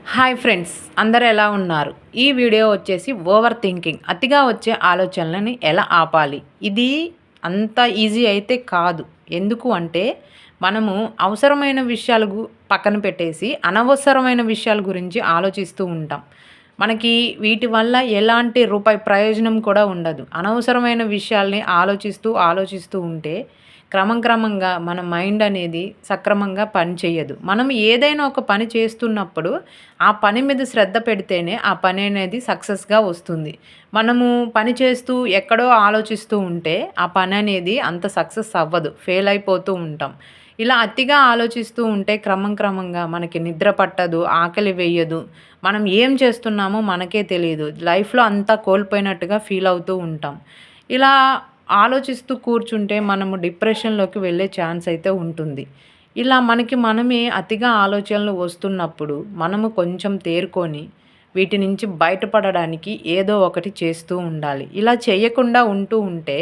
Hi friends, అందరూ ఎలా ఉన్నారు? ఈ వీడియో వచ్చేసి ఓవర్ థింకింగ్, అతిగా వచ్చే ఆలోచనలని ఎలా ఆపాలి. ఇది అంత ఈజీ అయితే కాదు. ఎందుకు అంటే మనము అవసరమైన విషయాలు పక్కన పెట్టేసి అనవసరమైన విషయాల గురించి ఆలోచిస్తూ ఉంటాం. మనకి వీటి వల్ల ఎలాంటి రూపాయి ప్రయోజనం కూడా ఉండదు. అనవసరమైన విషయాల్ని ఆలోచిస్తూ ఉంటే క్రమంగా మన మైండ్ అనేది సక్రమంగా పనిచేయదు. మనం ఏదైనా ఒక పని చేస్తున్నప్పుడు ఆ పని మీద శ్రద్ధ పెడితేనే ఆ పని అనేది సక్సెస్‌గా వస్తుంది. మనము పని చేస్తూ ఎక్కడో ఆలోచిస్తూ ఉంటే ఆ పని అనేది అంత సక్సెస్ అవ్వదు. ఫెయిల్ అయిపోతూ ఉంటాం. ఇలా అతిగా ఆలోచిస్తూ ఉంటే క్రమంగా మనకి నిద్ర పట్టదు, ఆకలి వేయదు. మనం ఏం చేస్తున్నామో మనకే తెలీదు. లైఫ్‌లో అంతా కోల్పోయినట్టుగా ఫీల్ అవుతూ ఉంటాం. ఇలా ఆలోచిస్తూ కూర్చుంటే మనము డిప్రెషన్‌లోకి వెళ్ళే ఛాన్స్ అయితే ఉంటుంది. ఇలా మనకి మనమే అతిగా ఆలోచనలు వస్తున్నప్పుడు మనము కొంచెం తేరుకొని వీటి నుంచి బయటపడడానికి ఏదో ఒకటి చేస్తూ ఉండాలి. ఇలా చేయకుండా ఉంటే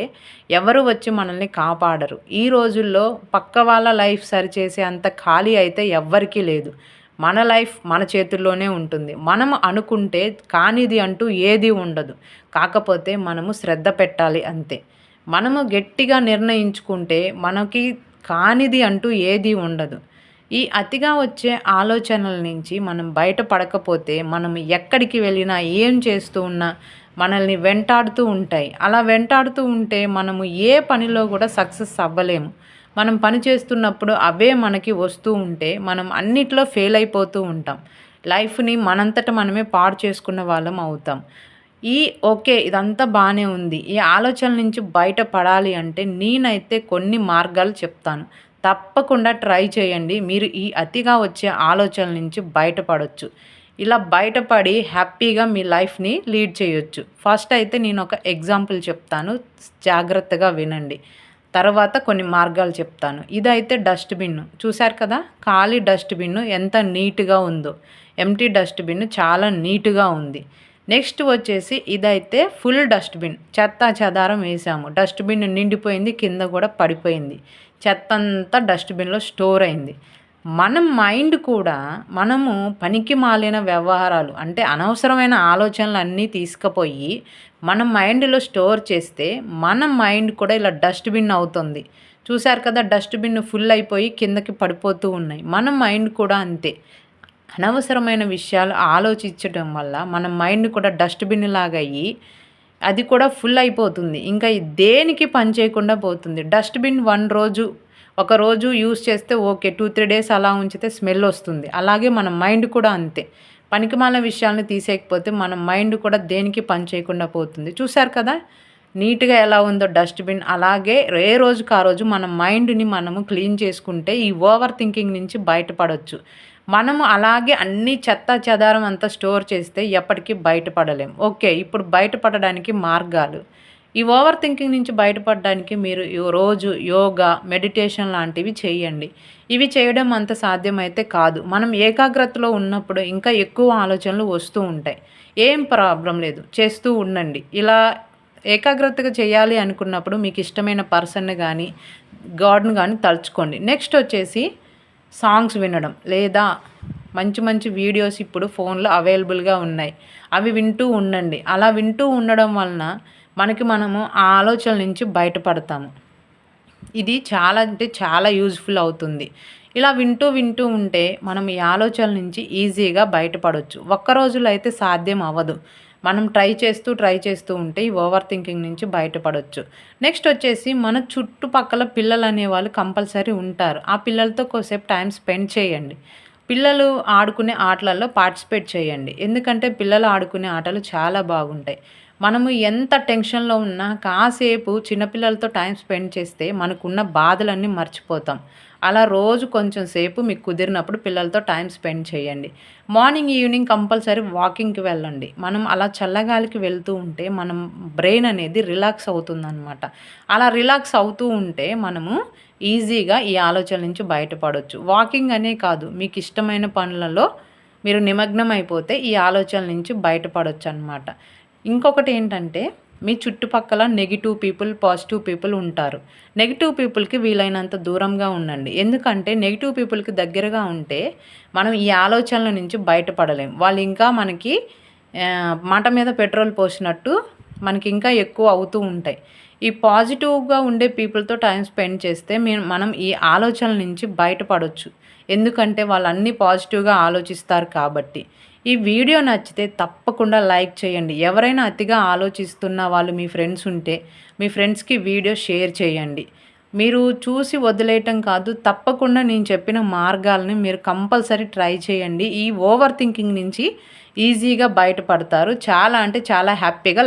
ఎవరు వచ్చి మనల్ని కాపాడరు. ఈ రోజుల్లో పక్క వాళ్ళ లైఫ్ సరిచేసే అంత ఖాళీ అయితే ఎవ్వరికీ లేదు. మన లైఫ్ మన చేతుల్లోనే ఉంటుంది. మనం అనుకుంటే కానిది అంటూ ఏది ఉండదు. కాకపోతే మనము శ్రద్ధ పెట్టాలి అంతే. మనము గట్టిగా నిర్ణయించుకుంటే మనకి కానిది అంటూ ఏది ఉండదు. ఈ అతిగా వచ్చే ఆలోచనల నుంచి మనం బయటపడకపోతే మనం ఎక్కడికి వెళ్ళినా, ఏం చేస్తూ ఉన్నా మనల్ని వెంటాడుతూ ఉంటాయి. అలా వెంటాడుతూ ఉంటే మనము ఏ పనిలో కూడా సక్సెస్ అవ్వలేము. మనం పని చేస్తున్నప్పుడు అవే మనకి వస్తూ ఉంటే మనం అన్నిట్లో ఫెయిల్ అయిపోతూ ఉంటాం. లైఫ్‌ని మనంతట మనమే పాడు చేసుకున్న వాళ్ళం అవుతాం. ఓకే. ఇదంతా బానే ఉంది. ఈ ఆలోచనల నుంచి బయటపడాలి అంటే నేనైతే కొన్ని మార్గాలు చెప్తాను. తప్పకుండా ట్రై చేయండి. మీరు ఈ అతిగా వచ్చే ఆలోచనల నుంచి బయటపడొచ్చు. ఇలా బయటపడి హ్యాపీగా మీ లైఫ్‌ని లీడ్ చేయొచ్చు. ఫస్ట్ అయితే నేనొక ఎగ్జాంపుల్ చెప్తాను. జాగ్రత్తగా వినండి. తర్వాత కొన్ని మార్గాలు చెప్తాను. ఇదైతే డస్ట్‌బిన్. చూసారు కదా! ఖాళీ డస్ట్‌బిన్ ఎంత నీట్‌గా ఉందో. ఎంప్టీ డస్ట్‌బిన్ చాలా నీట్‌గా ఉంది. నెక్స్ట్ వచ్చేసి ఇదైతే ఫుల్ డస్ట్‌బిన్. చెత్తా చెదారం వేసాము. డస్ట్‌బిన్ నిండిపోయింది. కింద కూడా పడిపోయింది. చెత్తంతా డస్ట్‌బిన్‌లో స్టోర్ అయింది. మన మైండ్ కూడా మనము పనికిమాలిన వ్యవహారాలు అంటే అనవసరమైన ఆలోచనలన్నీ తీసుకుపోయి మన మైండ్‌లో స్టోర్ చేస్తే మన మైండ్ కూడా ఇలా డస్ట్‌బిన్ అవుతుంది. చూసారు కదా! డస్ట్‌బిన్ ఫుల్ అయిపోయి కిందకి పడిపోతూ ఉన్నాయి. మన మైండ్ కూడా అంతే. అనవసరమైన విషయాలు ఆలోచించడం వల్ల మన మైండ్ కూడా డస్ట్‌బిన్ లాగా అయ్యి అది కూడా ఫుల్ అయిపోతుంది. ఇంకా దేనికి పని చేయకుండా పోతుంది. డస్ట్‌బిన్ ఒకరోజు యూజ్ చేస్తే ఓకే. 2, 3 డేస్ అలా ఉంచితే స్మెల్ వస్తుంది. అలాగే మన మైండ్ కూడా అంతే. పనికిమాలిన విషయాలను తీసేయకపోతే మన మైండ్ కూడా దేనికి పని చేయకుండా పోతుంది. చూసారు కదా! నీట్‌గా ఎలా ఉందో డస్ట్‌బిన్ అలాగే ఏ రోజుకి ఆ రోజు మన మైండ్‌ని మనము క్లీన్ చేసుకుంటే ఈ ఓవర్ థింకింగ్ నుంచి బయటపడొచ్చు. మనము అలాగే అన్ని చెత్తా చెదారం అంతా స్టోర్ చేస్తే ఎప్పటికీ బయటపడలేం. ఓకే. ఇప్పుడు బయటపడడానికి మార్గాలు. ఈ ఓవర్ థింకింగ్ నుంచి బయటపడడానికి మీరు రోజు యోగా, మెడిటేషన్ లాంటివి చేయండి. ఇవి చేయడం అంత సాధ్యమైతే కాదు. మనం ఏకాగ్రతలో ఉన్నప్పుడు ఇంకా ఎక్కువ ఆలోచనలు వస్తూ ఉంటాయి. ఏం ప్రాబ్లమ్ లేదు. చేస్తూ ఉండండి. ఇలా ఏకాగ్రతగా చేయాలి అనుకున్నప్పుడు మీకు ఇష్టమైన పర్సన్‌ని గానీ, గాడ్‌ని గానీ తలుచుకోండి. నెక్స్ట్ వచ్చేసి సాంగ్స్ వినడం లేదా మంచి మంచి వీడియోస్ ఇప్పుడు ఫోన్‌లో అవైలబుల్‌గా ఉన్నాయి. అవి వింటూ ఉండండి. అలా వింటూ ఉండడం వలన మనము ఆ ఆలోచనల నుంచి బయటపడతాము. ఇది చాలా అంటే చాలా యూజ్‌ఫుల్ అవుతుంది. ఇలా వింటూ ఉంటే మనం ఈ ఆలోచనల నుంచి ఈజీగా బయటపడొచ్చు. ఒక్క రోజులో అయితే సాధ్యం అవ్వదు. మనం ట్రై చేస్తూ ఉంటే ఈ ఓవర్ థింకింగ్ నుంచి బయటపడొచ్చు. నెక్స్ట్ వచ్చేసి మన చుట్టుపక్కల పిల్లలనేవాళ్ళు కంపల్సరీ ఉంటారు. ఆ పిల్లలతో కొద్దిసేపు టైం స్పెండ్ చేయండి. పిల్లలు ఆడుకునే ఆటలలో పార్టిసిపేట్ చేయండి. ఎందుకంటే పిల్లలు ఆడుకునే ఆటలు చాలా బాగుంటాయి. మనము ఎంత టెన్షన్‌లో ఉన్నా కాసేపు చిన్నపిల్లలతో టైం స్పెండ్ చేస్తే మనకున్న బాధలన్నీ మర్చిపోతాం. అలా రోజు కొంచెం సేపు మీకు కుదిరినప్పుడు పిల్లలతో టైం స్పెండ్ చేయండి. మార్నింగ్, ఈవినింగ్ కంపల్సరీ వాకింగ్‌కి వెళ్ళండి. మనం అలా చల్లగాలికి వెళ్తూ ఉంటే మనం బ్రెయిన్ అనేది రిలాక్స్ అవుతుందనమాట. అలా రిలాక్స్ అవుతూ ఉంటే మనము ఈజీగా ఈ ఆలోచనల నుంచి బయటపడొచ్చు. వాకింగ్ అనే కాదు, మీకు ఇష్టమైన పనులలో మీరు నిమగ్నం అయిపోతే ఈ ఆలోచనల నుంచి బయటపడొచ్చనమాట. ఇంకొకటి ఏంటంటే మీ చుట్టుపక్కల నెగిటివ్ పీపుల్, పాజిటివ్ పీపుల్ ఉంటారు. నెగిటివ్ పీపుల్‌కి వీలైనంత దూరంగా ఉండండి. ఎందుకంటే నెగిటివ్ పీపుల్‌కి దగ్గరగా ఉంటే మనం ఈ ఆలోచనల నుంచి బయటపడలేం. వాళ్ళు ఇంకా మనకి మంట మీద పెట్రోల్ పోసినట్టు మనకి ఇంకా ఎక్కువ అవుతూ ఉంటాయి. ఈ పాజిటివ్‌గా ఉండే పీపుల్‌తో టైమ్ స్పెండ్ చేస్తే మనం ఈ ఆలోచనల నుంచి బయటపడొచ్చు. ఎందుకంటే వాళ్ళు అన్నీ పాజిటివ్‌గా ఆలోచిస్తారు కాబట్టి. ఈ వీడియో నచ్చితే తప్పకుండా లైక్ చేయండి. ఎవరైనా అతిగా ఆలోచిస్తున్న వాళ్ళు మీ ఫ్రెండ్స్ ఉంటే మీ ఫ్రెండ్స్‌కి వీడియో షేర్ చేయండి. మీరు చూసి వదిలేయటం కాదు, తప్పకుండా నేను చెప్పిన మార్గాలని మీరు కంపల్సరీ ట్రై చేయండి. ఈ ఓవర్ థింకింగ్ నుంచి ఈజీగా బయటపడతారు. చాలా అంటే చాలా హ్యాపీగా